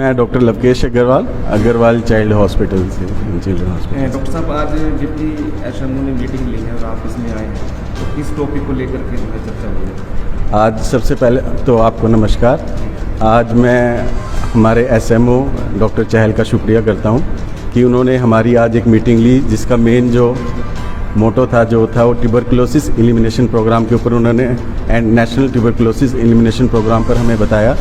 मैं doctor Lovekesh Agarwal, Agarwal child hospital से, children hospital. Doctor साहब, आज डिप्टी एसएमओ ने मीटिंग ली है और आप इसमें आए हैं, तो किस टॉपिक को लेकर के जो है चर्चा हुई है? आज सबसे पहले तो आपको नमस्कार। आज मैं हमारे एसएमओ डॉक्टर चहल का शुक्रिया करता हूं कि उन्होंने हमारी आज एक मीटिंग ली, जिसका मेन जो मोटो था वो ट्यूबरकुलोसिस एलिमिनेशन प्रोग्राम के ऊपर उन्होंने and national tuberculosis elimination program पर हमें बताया,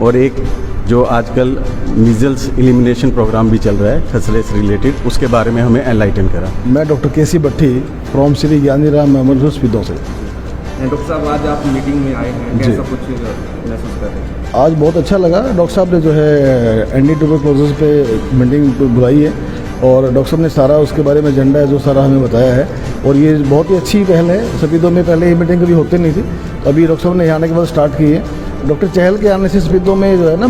और एक जो आजकल मीजल्स एलिमिनेशन प्रोग्राम भी चल रहा है खसरे से रिलेटेड, उसके बारे में हमें एनलाइटन करा। मैं doctor KC Bhatti from Shri Gyaniram memorial hospital से। डॉक्टर साहब, आज आप मीटिंग में आए हैं, कैसा कुछ महसूस कर रहे हैं? आज बहुत अच्छा लगा। डॉक्टर साहब ने जो है एंटी ट्यूबरकुलोसिस पे मीटिंग बुलाई है और डॉक्टर साहब ने सारा उसके बारे में एजेंडा है जो सारा हमें बताया है, और ये बहुत ही अच्छी पहल है। सफीदों में पहले ये मीटिंग कभी होती नहीं थी, तो अभी डॉक्टर साहब ने यहाँ आने के बाद स्टार्ट की है। डॉक्टर चहल के आने से सफीदों में जो है ना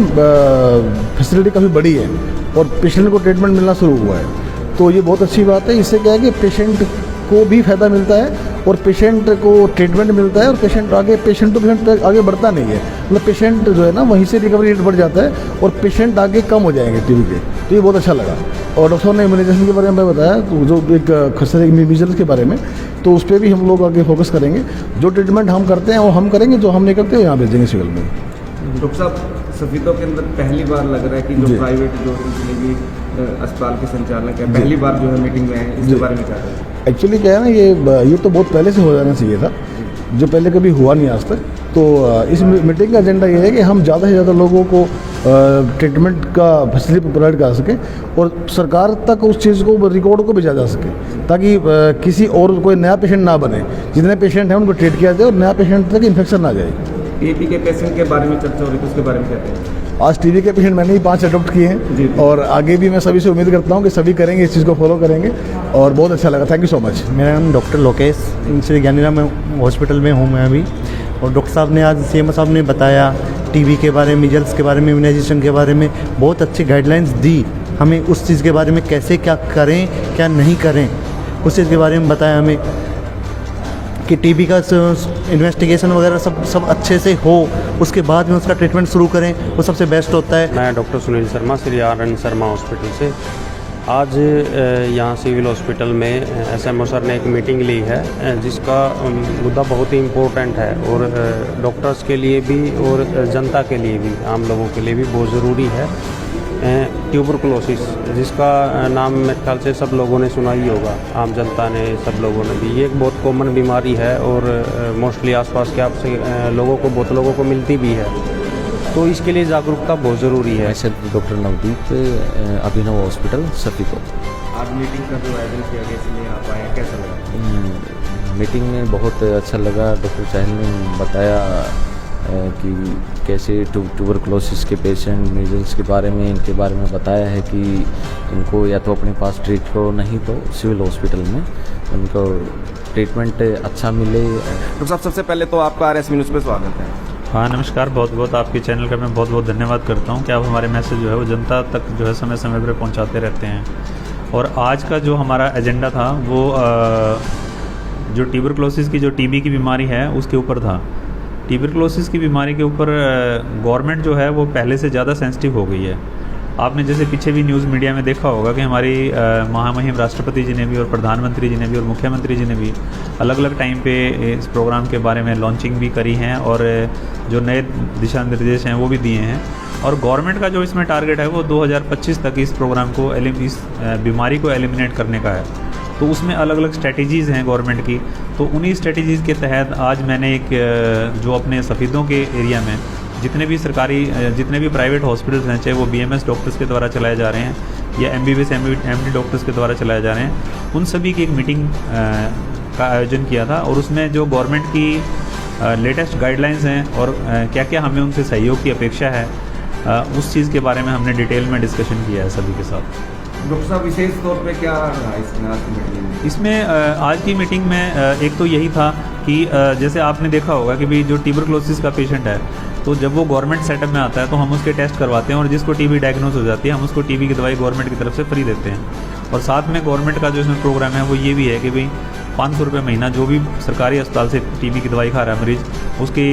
फैसिलिटी काफ़ी बड़ी है और पेशेंट को ट्रीटमेंट मिलना शुरू हुआ है, तो ये बहुत अच्छी बात है। इससे क्या है कि पेशेंट को भी फ़ायदा मिलता है और पेशेंट को ट्रीटमेंट मिलता है, और पेशेंट आगे बढ़ता नहीं है, मतलब पेशेंट जो है ना वहीं से रिकवरी रेट बढ़ जाता है और पेशेंट आगे कम हो जाएंगे टीबी के, तो ये बहुत अच्छा लगा। और डॉक्टर साहब ने इम्यूनाइजेशन के बारे में बताया, तो जो एक खसरे मीजल्स के बारे में, तो उस पर भी हम लोग आगे फोकस करेंगे। जो ट्रीटमेंट हम करते हैं वो हम करेंगे, जो हम नहीं करते वो यहाँ भेजेंगे सिविल में। डॉक्टर साहब, सफीदों के अंदर पहली बार लग रहा है कि जो प्राइवेट जो जितने भी अस्पताल के संचालक है पहली बार जो है मीटिंग में है, इसके बारे में क्या है? एक्चुअली क्या है ना, ये तो बहुत पहले से हो जाना चाहिए था, जो पहले कभी हुआ नहीं आज तक। तो इस मीटिंग का एजेंडा ये है कि हम ज़्यादा से ज़्यादा लोगों को ट्रीटमेंट का फैसिलिटी प्रोवाइड कर सकें और सरकार तक उस चीज़ को रिकॉर्ड को भेजा जा सके, ताकि किसी और कोई नया पेशेंट ना बने। जितने पेशेंट हैं उनको ट्रीट किया जाए और नया पेशेंट तक इन्फेक्शन ना जाए। टीबी के पेशेंट के बारे में चर्चा हो रही थी, उसके बारे में कहते हैं? आज टीबी के पेशेंट मैंने ही 5 अडॉप्ट किए हैं और आगे भी मैं सभी से उम्मीद करता हूँ कि सभी करेंगे, इस चीज़ को फॉलो करेंगे, और बहुत अच्छा लगा। Thank you so much. मेरा नाम डॉक्टर लोकेश श्री ज्ञानीराम हॉस्पिटल में हूँ मैं अभी, और डॉक्टर साहब ने आज सीएमओ साहब ने बताया टीबी के बारे में, मीजल्स के बारे में, इम्यूनाइजेशन के बारे में बहुत अच्छी गाइडलाइंस दी हमें। उस चीज़ के बारे में कैसे क्या करें क्या नहीं करें, उस चीज़ के बारे में बताया हमें कि टीबी का इन्वेस्टिगेशन वगैरह सब अच्छे से हो, उसके बाद में उसका ट्रीटमेंट शुरू करें, वो सबसे बेस्ट होता है। मैं doctor Sunil Sharma, Shri RN Sharma hospital से। आज यहाँ सिविल हॉस्पिटल में एसएमओ सर ने एक मीटिंग ली है, जिसका मुद्दा बहुत ही इम्पोर्टेंट है और डॉक्टर्स के लिए भी और जनता के लिए भी, आम लोगों के लिए भी बहुत ज़रूरी है। ट्यूबरकुलोसिस, जिसका नाम मेरे ख्याल से सब लोगों ने सुना ही होगा, आम जनता ने, सब लोगों ने भी। ये एक बहुत कॉमन बीमारी है और मोस्टली आसपास के आपसे लोगों को, बहुत लोगों को मिलती भी है, तो इसके लिए जागरूकता बहुत ज़रूरी है। मैं डॉक्टर नवदीप, अभिनव हॉस्पिटल सफीको। आज मीटिंग का जो आयोजन किया गया, इसलिए आप आए, कैसा लगा? मीटिंग में बहुत अच्छा लगा। डॉक्टर चहल ने बताया कि कैसे ट्यूबरकुलोसिस के पेशेंट, मीजल्स के बारे में, इनके बारे में बताया है कि इनको या तो अपने पास ट्रीट करो, नहीं तो सिविल हॉस्पिटल में उनको ट्रीटमेंट अच्छा मिले। डॉक्टर साहब, सबसे पहले तो आपका RS न्यूज़ पे स्वागत है। हाँ, नमस्कार। बहुत बहुत आपके चैनल का मैं बहुत बहुत धन्यवाद करता हूँ कि आप हमारे मैसेज जो है वो जनता तक जो है समय समय पर पहुँचाते रहते हैं। और आज का जो हमारा एजेंडा था वो जो ट्यूबरकुलोसिस की, जो टीबी की बीमारी है, उसके ऊपर था। ट्यूबरकुलोसिस की बीमारी के ऊपर गवर्नमेंट जो है वो पहले से ज़्यादा सेंसिटिव हो गई है। आपने जैसे पीछे भी न्यूज़ मीडिया में देखा होगा कि हमारी महामहिम राष्ट्रपति जी ने भी और प्रधानमंत्री जी ने भी और मुख्यमंत्री जी ने भी अलग अलग टाइम पे इस प्रोग्राम के बारे में लॉन्चिंग भी करी हैं और जो नए दिशा निर्देश हैं वो भी दिए हैं। और गवर्नमेंट का जो इसमें टारगेट है वो 2025 तक इस प्रोग्राम को, इस बीमारी को एलिमिनेट करने का है। तो उसमें अलग अलग स्ट्रेटजीज़ हैं गवर्नमेंट की। तो उन्हीं स्ट्रेटजीज़ के तहत आज मैंने एक जो अपने सफीदों के एरिया में जितने भी सरकारी, जितने भी प्राइवेट हॉस्पिटल्स हैं, चाहे वो BMS डॉक्टर्स के द्वारा चलाए जा रहे हैं या MBBS MD डॉक्टर्स के द्वारा चलाए जा रहे हैं, उन सभी की एक मीटिंग का आयोजन किया था। और उसमें जो गवर्नमेंट की लेटेस्ट गाइडलाइंस हैं और क्या क्या हमें उनसे सहयोग की अपेक्षा है, उस चीज़ के बारे में हमने डिटेल में डिस्कशन किया है सभी के साथ। डॉक्टर साहब, विशेष तौर पे क्या रहा इसमें आज की मीटिंग में? इसमें आज की मीटिंग में एक तो यही था कि जैसे आपने देखा होगा कि भाई जो ट्यूबरकुलोसिस का पेशेंट है, तो जब वो गवर्नमेंट सेटअप में आता है तो हम उसके टेस्ट करवाते हैं और जिसको टीबी डायग्नोज हो जाती है हम उसको टीबी की दवाई गवर्नमेंट की तरफ से फ्री देते हैं। और साथ में गवर्नमेंट का जो इसमें प्रोग्राम है वो ये भी है कि भाई 500 रुपये महीना जो भी सरकारी अस्पताल से टीबी की दवाई खा रहा है मरीज़, उसकी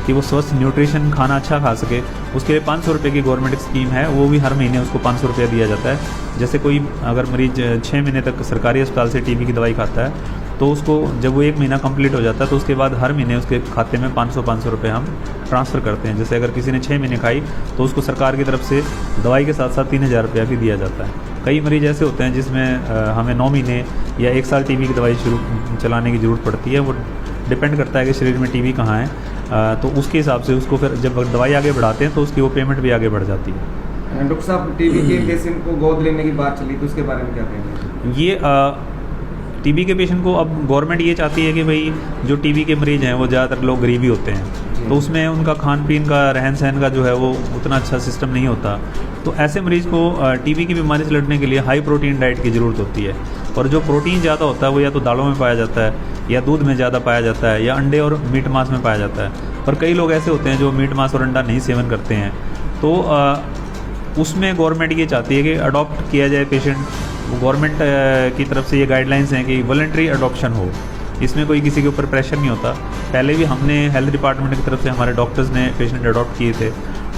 कि वो स्वस्थ न्यूट्रिशन खाना अच्छा खा सके, उसके लिए 500 रुपये की गवर्नमेंट स्कीम है, वो भी हर महीने उसको 500 रुपया दिया जाता है। जैसे कोई अगर मरीज 6 महीने तक सरकारी अस्पताल से टीबी की दवाई खाता है तो उसको जब वो 1 महीना कंप्लीट हो जाता है तो उसके बाद हर महीने उसके खाते में 500 रुपये हम ट्रांसफ़र करते हैं। जैसे अगर किसी ने 6 महीने खाई तो उसको सरकार की तरफ से दवाई के साथ साथ 3000 रुपया भी दिया जाता है। कई मरीज ऐसे होते हैं जिसमें हमें 9 महीने या 1 साल टीबी की दवाई चलाने की ज़रूरत पड़ती है। वो डिपेंड करता है कि शरीर में टीबी कहाँ है, तो उसके हिसाब से उसको फिर जब दवाई आगे बढ़ाते हैं तो उसकी वो पेमेंट भी आगे बढ़ जाती है। डॉक्टर साहब, टीबी के पेशेंट को गोद लेने की बात चली तो उसके बारे में क्या कहेंगे? ये टीबी के पेशेंट को अब गवर्नमेंट ये चाहती है कि भाई जो टीबी के मरीज़ हैं वो ज़्यादातर लोग गरीबी होते हैं, तो उसमें उनका खान पीन का, रहन सहन का जो है वो उतना अच्छा सिस्टम नहीं होता। तो ऐसे मरीज़ को टीबी की बीमारी से लड़ने के लिए हाई प्रोटीन डाइट की ज़रूरत होती है। और जो प्रोटीन ज़्यादा होता है वो या तो दालों में पाया जाता है, या दूध में ज़्यादा पाया जाता है, या अंडे और मीट मांस में पाया जाता है। पर कई लोग ऐसे होते हैं जो मीट मांस और अंडा नहीं सेवन करते हैं, तो उसमें गवर्नमेंट ये चाहती है कि अडॉप्ट किया जाए पेशेंट। गवर्नमेंट की तरफ से ये गाइडलाइंस हैं कि वॉलंटरी अडॉप्शन हो, इसमें कोई किसी के ऊपर प्रेशर नहीं होता। पहले भी हमने हेल्थ डिपार्टमेंट की तरफ से हमारे डॉक्टर्स ने पेशेंट अडॉप्ट किए थे,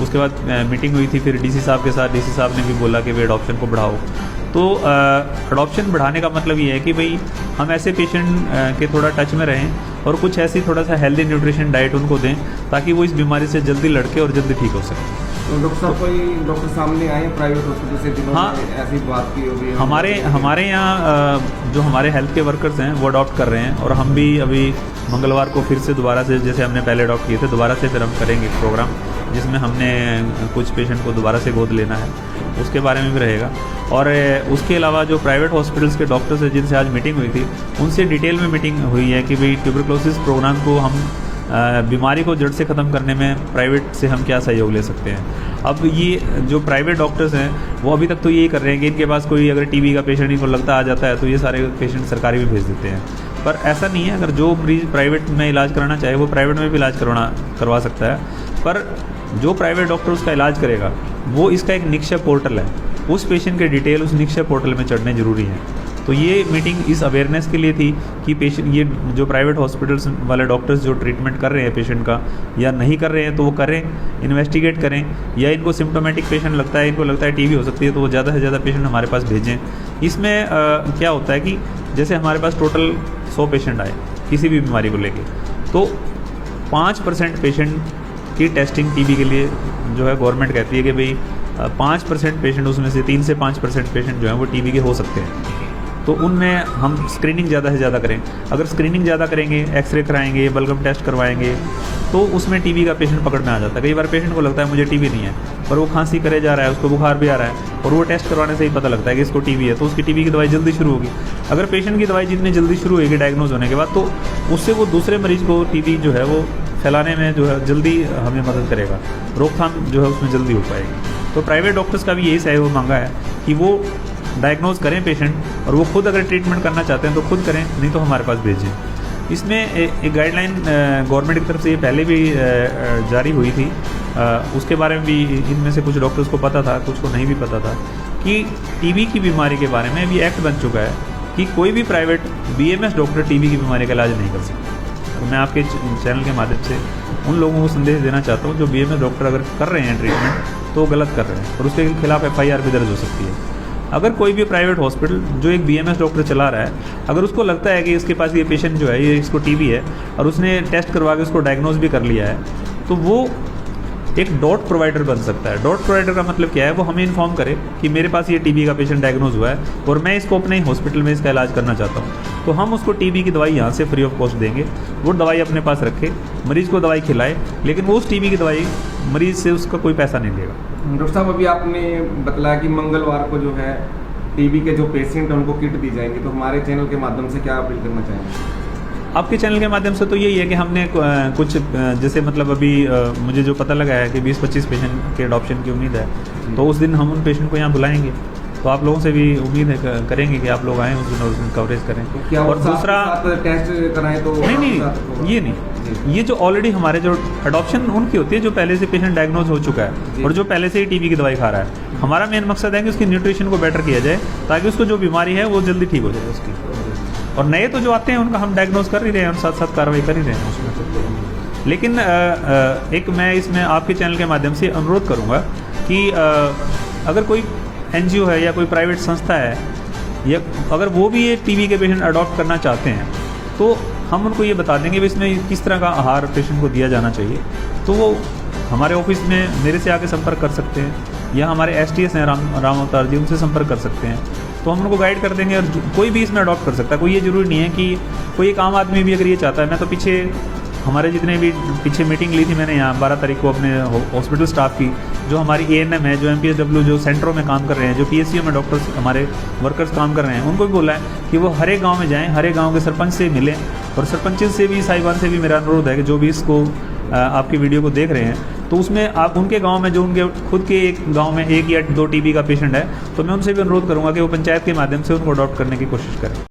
उसके बाद मीटिंग हुई थी फिर डीसी साहब के साथ, डीसी साहब ने भी बोला कि भाई अडॉप्शन को बढ़ाओ। तो अडॉप्शन बढ़ाने का मतलब ये है कि भाई हम ऐसे पेशेंट के थोड़ा टच में रहें और कुछ ऐसी थोड़ा सा हेल्दी न्यूट्रिशन डाइट उनको दें ताकि वो इस बीमारी से जल्दी लड़के और जल्दी ठीक हो सके। तो डॉक्टर साहब, कोई डॉक्टर सामने आए प्राइवेट हॉस्पिटल से जिन्होंने ऐसी बात की होगी? हमारे यहाँ जो हमारे हेल्थ के वर्कर्स हैं वो अडॉप्ट कर रहे हैं, और हम भी अभी मंगलवार को फिर से दोबारा से, जैसे हमने पहले अडॉप्ट किए थे, दोबारा से फिर हम करेंगे प्रोग्राम जिसमें हमने कुछ पेशेंट को दोबारा से गोद लेना है, उसके बारे में भी रहेगा। और उसके अलावा जो प्राइवेट हॉस्पिटल्स के डॉक्टर्स हैं जिनसे आज मीटिंग हुई थी, उनसे डिटेल में मीटिंग हुई है कि भाई ट्यूबरक्लोसिस प्रोग्राम को हम बीमारी को जड़ से ख़त्म करने में प्राइवेट से हम क्या सहयोग ले सकते हैं। अब ये जो प्राइवेट डॉक्टर्स हैं वो अभी तक तो यही कर रहे हैं कि इनके पास कोई अगर टीबी का पेशेंट इनको लगता आ जाता है तो ये सारे पेशेंट सरकारी में भेज देते हैं, पर ऐसा नहीं है। अगर जो मरीज़ प्राइवेट में इलाज कराना चाहे वो प्राइवेट में भी इलाज करवा सकता है, पर जो प्राइवेट डॉक्टर उसका इलाज करेगा वो इसका एक निक्षय पोर्टल है, उस पेशेंट के डिटेल उस निक्षय पोर्टल में चढ़ने ज़रूरी हैं। तो ये मीटिंग इस अवेयरनेस के लिए थी कि पेशेंट, ये जो प्राइवेट हॉस्पिटल्स वाले डॉक्टर्स जो ट्रीटमेंट कर रहे हैं पेशेंट का या नहीं कर रहे हैं तो वो करें, इन्वेस्टिगेट करें, या इनको सिम्टोमेटिक पेशेंट लगता है, इनको लगता है टीबी हो सकती है तो वो ज़्यादा से ज़्यादा पेशेंट हमारे पास भेजें। इसमें क्या होता है कि जैसे हमारे पास टोटल 100 पेशेंट आए किसी भी बीमारी को लेके, तो 5% पेशेंट की टेस्टिंग टीबी के लिए जो है गवर्नमेंट कहती है कि भाई 5% पेशेंट, उसमें से 3 से 5% पेशेंट जो हैं वो टीबी के हो सकते हैं। तो उनमें हम स्क्रीनिंग ज़्यादा से ज़्यादा करें। अगर स्क्रीनिंग ज़्यादा करेंगे, एक्सरे कराएंगे, बलगम टेस्ट करवाएंगे, तो उसमें टीबी का पेशेंट पकड़ में आ जाता है। कई बार पेशेंट को लगता है मुझे टीबी नहीं है, पर वो खांसी करे जा रहा है, उसको बुखार भी आ रहा है, और वो टेस्ट करवाने से ही पता लगता है कि इसको टीबी है, तो उसकी टीबी की दवाई जल्दी शुरू होगी। अगर पेशेंट की दवाई जितनी जल्दी शुरू होगी डायग्नोज होने के बाद, तो उससे वो दूसरे मरीज़ को टीबी जो है वो फैलाने में जो है जल्दी हमें मदद करेगा, रोकथाम जो है उसमें जल्दी हो पाएगी। तो प्राइवेट डॉक्टर्स का भी यही सहयोग मांगा है कि वो डायग्नोज करें पेशेंट, और वो खुद अगर ट्रीटमेंट करना चाहते हैं तो खुद करें, नहीं तो हमारे पास भेजें। इसमें एक गाइडलाइन गवर्नमेंट की तरफ से ये पहले भी जारी हुई थी, उसके बारे में भी इनमें से कुछ डॉक्टर्स को पता था, कुछ को नहीं भी पता था कि टीबी की बीमारी के बारे में अभी एक्ट बन चुका है कि कोई भी प्राइवेट BMS डॉक्टर टीबी की बीमारी का इलाज नहीं कर सकता। तो मैं आपके चैनल के माध्यम से उन लोगों को संदेश देना चाहता हूँ जो BMS डॉक्टर अगर कर रहे हैं ट्रीटमेंट तो वो गलत कर रहे हैं, और उसके खिलाफ FIR भी दर्ज हो सकती है। अगर कोई भी प्राइवेट हॉस्पिटल जो एक BMS डॉक्टर चला रहा है, अगर उसको लगता है कि इसके पास ये पेशेंट जो है ये इसको टीबी है, और उसने टेस्ट करवा के उसको डायग्नोज भी कर लिया है, तो वो एक डॉट प्रोवाइडर बन सकता है। डॉट प्रोवाइडर का मतलब क्या है? वो हमें इन्फॉर्म करे कि मेरे पास ये टीबी का पेशेंट डायग्नोज हुआ है और मैं इसको अपने हॉस्पिटल में इसका इलाज करना चाहता हूँ, तो हम उसको टीबी की दवाई यहाँ से फ्री ऑफ कॉस्ट देंगे। वो दवाई अपने पास रखे, मरीज़ को दवाई खिलाए, लेकिन वो उस टीबी की दवाई मरीज़ से उसका कोई पैसा नहीं लेगा। डॉक्टर साहब, अभी आपने बतलाया कि मंगलवार को जो है टीबी के जो पेशेंट हैं उनको किट दी जाएंगी, तो हमारे चैनल के माध्यम से क्या अपील करना चाहेंगे? आपके चैनल के माध्यम से तो यही है कि हमने कुछ जैसे मतलब अभी मुझे जो पता लगा है कि 20-25 पेशेंट के अडॉप्शन की उम्मीद है, तो उस दिन हम उन पेशेंट को यहाँ बुलाएंगे। तो आप लोगों से भी उम्मीद है करेंगे कि आप लोग आएँ उस दिन और उस दिन कवरेज करें। तो क्या और दूसरा टेस्ट कराएं तो नहीं, ये नहीं, ये जो ऑलरेडी हमारे जो अडॉप्शन उनकी होती है जो पहले से पेशेंट डायग्नोज हो चुका है और जो पहले से ही टीबी की दवाई खा रहा है। हमारा मेन मकसद है कि उसकी न्यूट्रिशन को बेटर किया जाए ताकि उसको जो बीमारी है वो जल्दी ठीक हो जाए उसकी। और नए तो जो आते हैं उनका हम डायग्नोज कर ही रहे हैं और साथ साथ कार्रवाई कर ही रहे हैं उसमें। लेकिन एक मैं इसमें आपके चैनल के माध्यम से अनुरोध करूँगा कि अगर कोई NGO है या कोई प्राइवेट संस्था है, या अगर वो भी ये टीबी के पेशेंट अडॉप्ट करना चाहते हैं तो हम उनको ये बता देंगे भी इसमें किस तरह का आहार पेशेंट को दिया जाना चाहिए। तो वो हमारे ऑफिस में मेरे से आके संपर्क कर सकते हैं, या हमारे STS हैं राम अवतार जी, उनसे संपर्क कर सकते हैं। तो हम उनको गाइड कर देंगे, और कोई भी इसमें अडॉप्ट कर सकता है। कोई ये ज़रूरी नहीं है कि कोई एक आम आदमी भी अगर ये चाहता है। मैं तो पीछे हमारे जितने भी पीछे मीटिंग ली थी मैंने यहाँ 12 तारीख को अपने हॉस्पिटल स्टाफ की, जो हमारी ANM है, जो MPSW जो सेंटरों में काम कर रहे हैं, जो PSCO में डॉक्टर्स हमारे वर्कर्स काम कर रहे हैं, उनको भी बोला है कि वो हर एक गाँव में जाएँ, हर एक गाँव के सरपंच से मिलें, और सरपंच से भी, साहिबान से भी मेरा अनुरोध है कि जो भी इसको आपकी वीडियो को देख रहे हैं, तो उसमें आप उनके गांव में जो उनके खुद के एक गांव में 1 या 2 टीबी का पेशेंट है, तो मैं उनसे भी अनुरोध करूंगा कि वो पंचायत के माध्यम से उनको अडॉप्ट करने की कोशिश करें।